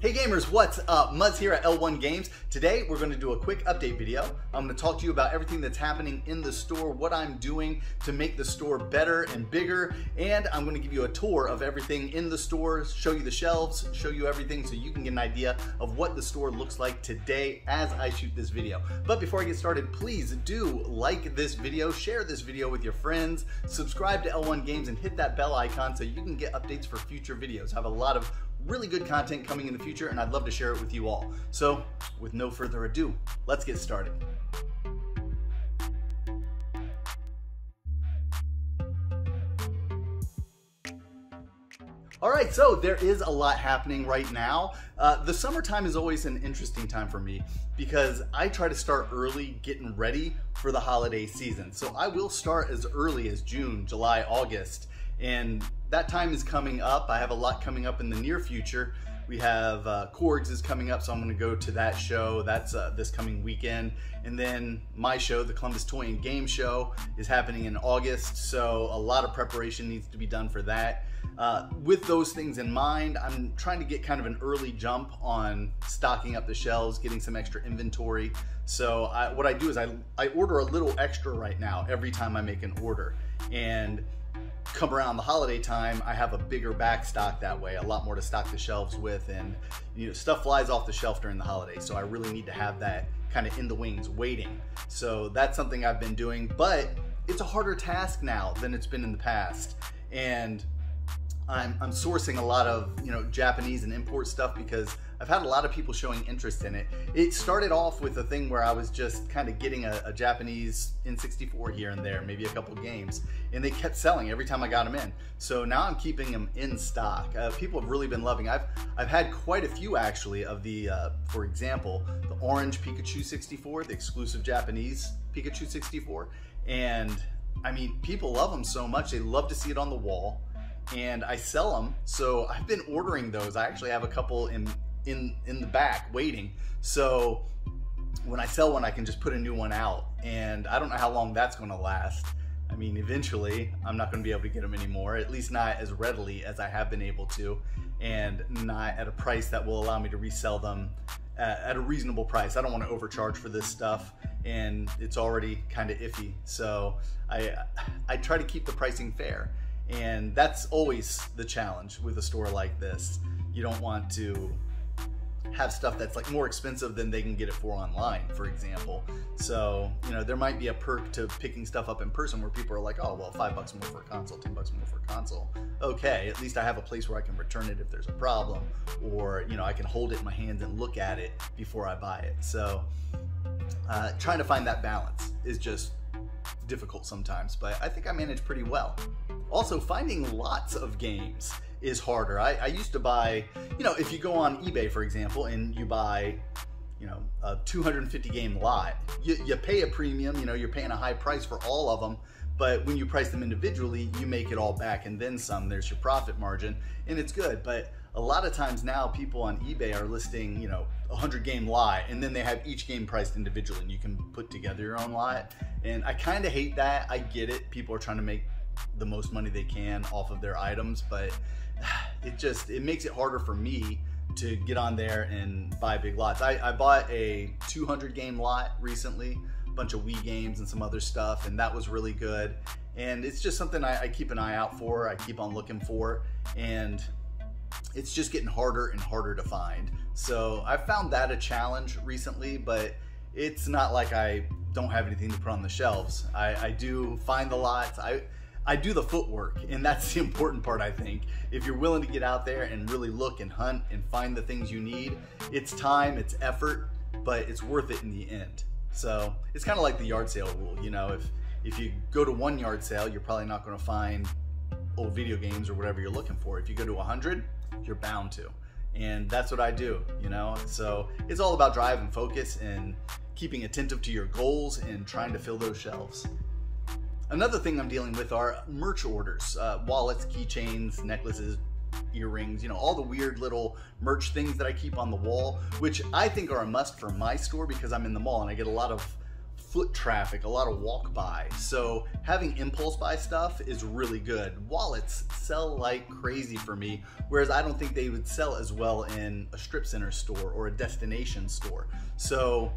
Hey gamers, what's up? Muzz here at L1 Games. Today we're going to do a quick update video. I'm going to talk to you about everything that's happening in the store, what I'm doing to make the store better and bigger, and I'm going to give you a tour of everything in the store, show you the shelves, show you everything so you can get an idea of what the store looks like today as I shoot this video. But before I get started, please do like this video, share this video with your friends, subscribe to L1 Games, and hit that bell icon so you can get updates for future videos. I have a lot of really good content coming in the future, and I'd love to share it with you all. So, with no further ado, let's get started. All right, so there is a lot happening right now. The summertime is always an interesting time for me because I try to start early getting ready for the holiday season. So I will start as early as June, July, August, and that time is coming up. I have a lot coming up in the near future. We have Korgs is coming up, so I'm gonna go to that show. That's this coming weekend. And then my show, the Columbus Toy and Game Show, is happening in August, so a lot of preparation needs to be done for that. With those things in mind, I'm trying to get kind of an early jump on stocking up the shelves, getting some extra inventory. So what I do is I order a little extra right now every time I make an order. And come around the holiday time, I have a bigger back stock that way, a lot more to stock the shelves with, and stuff flies off the shelf during the holidays, so I really need to have that kind of in the wings waiting. So that's something I've been doing, but it's a harder task now than it's been in the past, and I'm sourcing a lot of Japanese and import stuff because I've had a lot of people showing interest in it. It started off with a thing where I was just kind of getting a Japanese N64 here and there, maybe a couple games, and they kept selling every time I got them in. So now I'm keeping them in stock. People have really been loving. I've had quite a few actually of the, for example, the orange Pikachu 64, the exclusive Japanese Pikachu 64, and I mean, people love them so much. They love to see it on the wall. And I sell them, so I've been ordering those. I actually have a couple in the back waiting, so when I sell one I can just put a new one out, and I don't know how long that's going to last. I mean, eventually I'm not going to be able to get them anymore, at least not as readily as I have been able to, and not at a price that will allow me to resell them at a reasonable price. I don't want to overcharge for this stuff, and it's already kind of iffy, so I try to keep the pricing fair. And that's always the challenge with a store like this. You don't want to have stuff that's like more expensive than they can get it for online, for example. So, there might be a perk to picking stuff up in person where people are like, oh, well, $5 more for a console, $10 more for a console. Okay, at least I have a place where I can return it if there's a problem, or, I can hold it in my hands and look at it before I buy it. So, trying to find that balance is just difficult sometimes, but I think I manage pretty well. Also, finding lots of games is harder. I used to buy, if you go on eBay, for example, and you buy, a 250 game lot, you pay a premium, you're paying a high price for all of them, but when you price them individually, you make it all back and then some. There's your profit margin, and it's good. But a lot of times now, people on eBay are listing, a 100 game lot, and then they have each game priced individually, and you can put together your own lot. And I kind of hate that. I get it. People are trying to make the most money they can off of their items, but it makes it harder for me to get on there and buy big lots. I bought a 200 game lot recently, a bunch of Wii games and some other stuff, and that was really good. And it's just something I keep an eye out for, I keep on looking for, and it's just getting harder and harder to find. So I found that a challenge recently, but it's not like I don't have anything to put on the shelves. I do find the lots. I do the footwork, and that's the important part, I think. If you're willing to get out there and really look and hunt and find the things you need, it's time, it's effort, but it's worth it in the end. So it's kind of like the yard sale rule. If you go to one yard sale, you're probably not going to find old video games or whatever you're looking for. If you go to 100, you're bound to. And that's what I do, So it's all about drive and focus and keeping attentive to your goals and trying to fill those shelves. Another thing I'm dealing with are merch orders, wallets, keychains, necklaces, earrings, all the weird little merch things that I keep on the wall, which I think are a must for my store because I'm in the mall and I get a lot of foot traffic, a lot of walk by. So having impulse buy stuff is really good. Wallets sell like crazy for me, whereas I don't think they would sell as well in a strip center store or a destination store. So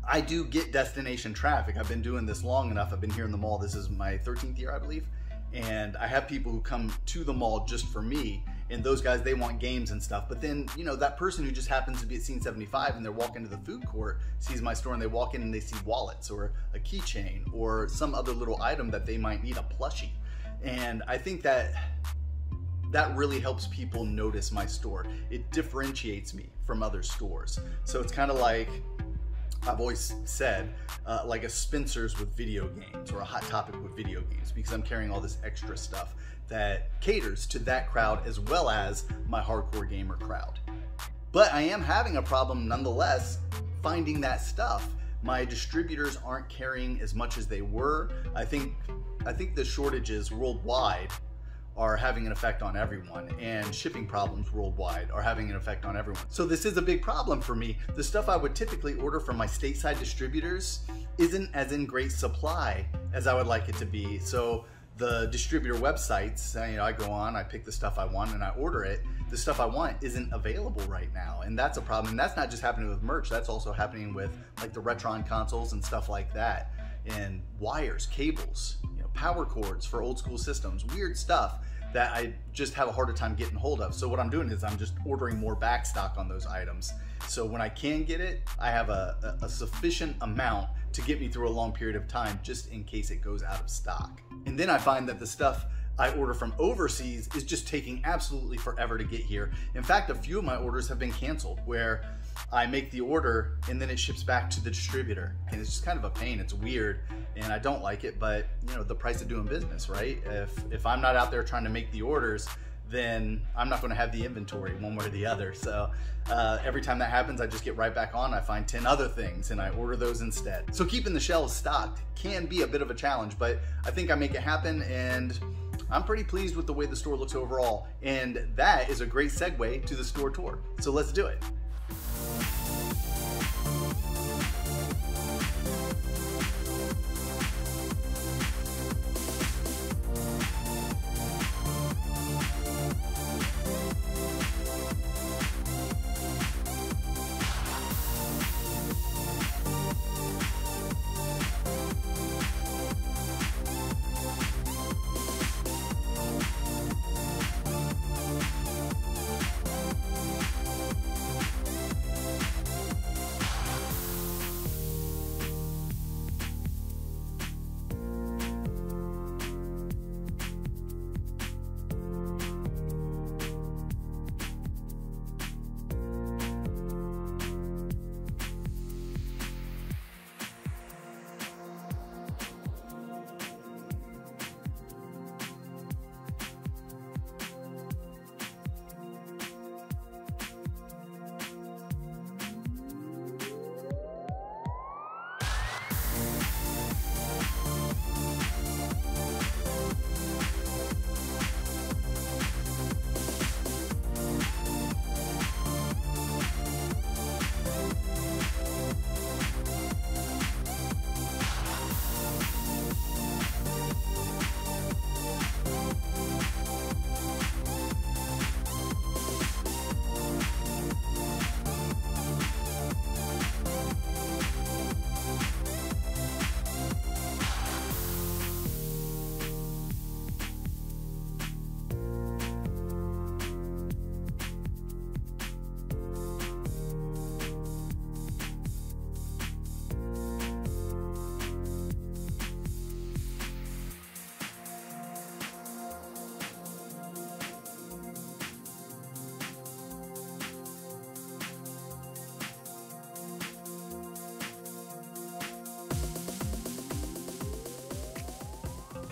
I do get destination traffic. I've been doing this long enough. I've been here in the mall. This is my 13th year, I believe. And I have people who come to the mall just for me, and those guys, they want games and stuff. But then, you know, that person who just happens to be at Scene 75 and they're walking to the food court, sees my store, and they walk in and they see wallets or a keychain or some other little item that they might need, a plushie. And I think that really helps people notice my store. It differentiates me from other stores. So it's kind of like, I've always said, like a Spencer's with video games or a Hot Topic with video games, because I'm carrying all this extra stuff that caters to that crowd as well as my hardcore gamer crowd. But I am having a problem nonetheless finding that stuff. My distributors aren't carrying as much as they were. I think the shortages worldwide are having an effect on everyone, and shipping problems worldwide are having an effect on everyone. So this is a big problem for me. The stuff I would typically order from my stateside distributors isn't as in great supply as I would like it to be. So the distributor websites, you know, I go on, I pick the stuff I want and I order it. The stuff I want isn't available right now, and that's a problem. And that's not just happening with merch, that's also happening with like the Retron consoles and stuff like that, and wires, cables, you know, power cords for old school systems, weird stuff that I just have a harder time getting hold of. So what I'm doing is I'm just ordering more back stock on those items. So when I can get it, I have a sufficient amount to get me through a long period of time, just in case it goes out of stock. And then I find that the stuff I order from overseas is just taking absolutely forever to get here. In fact, a few of my orders have been canceled, where I make the order and then it ships back to the distributor. And it's just kind of a pain. It's weird and I don't like it, but you know, the price of doing business, right? If I'm not out there trying to make the orders, then I'm not going to have the inventory one way or the other. So every time that happens, I just get right back on. I find 10 other things and I order those instead. So keeping the shelves stocked can be a bit of a challenge, but I think I make it happen, and I'm pretty pleased with the way the store looks overall. And that is a great segue to the store tour. So let's do it.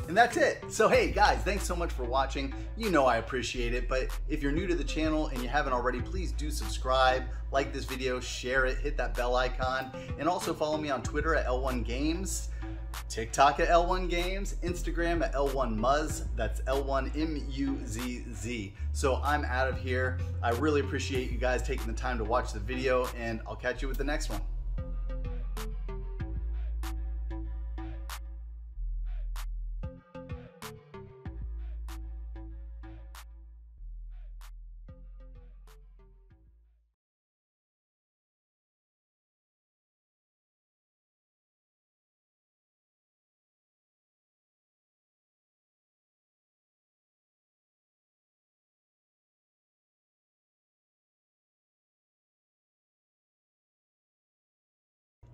And that's it. So hey guys, thanks so much for watching. You know I appreciate it, but if you're new to the channel and you haven't already, please do subscribe, like this video, share it, hit that bell icon, and also follow me on Twitter at L1Games, TikTok at L1 Games, Instagram at L1Muzz, that's L1MUZZ. So I'm out of here. I really appreciate you guys taking the time to watch the video, and I'll catch you with the next one.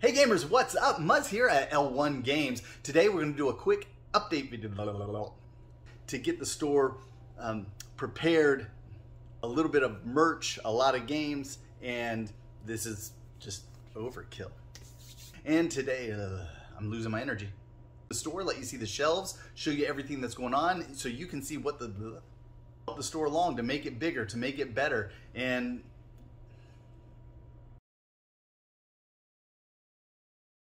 Hey gamers, what's up? Muzz here at L1 Games. Today we're going to do a quick update video to get the store prepared, a little bit of merch, a lot of games, and this is just overkill. And today, I'm losing my energy. The store, let you see the shelves, show you everything that's going on, so you can see what the store along to make it bigger, to make it better. And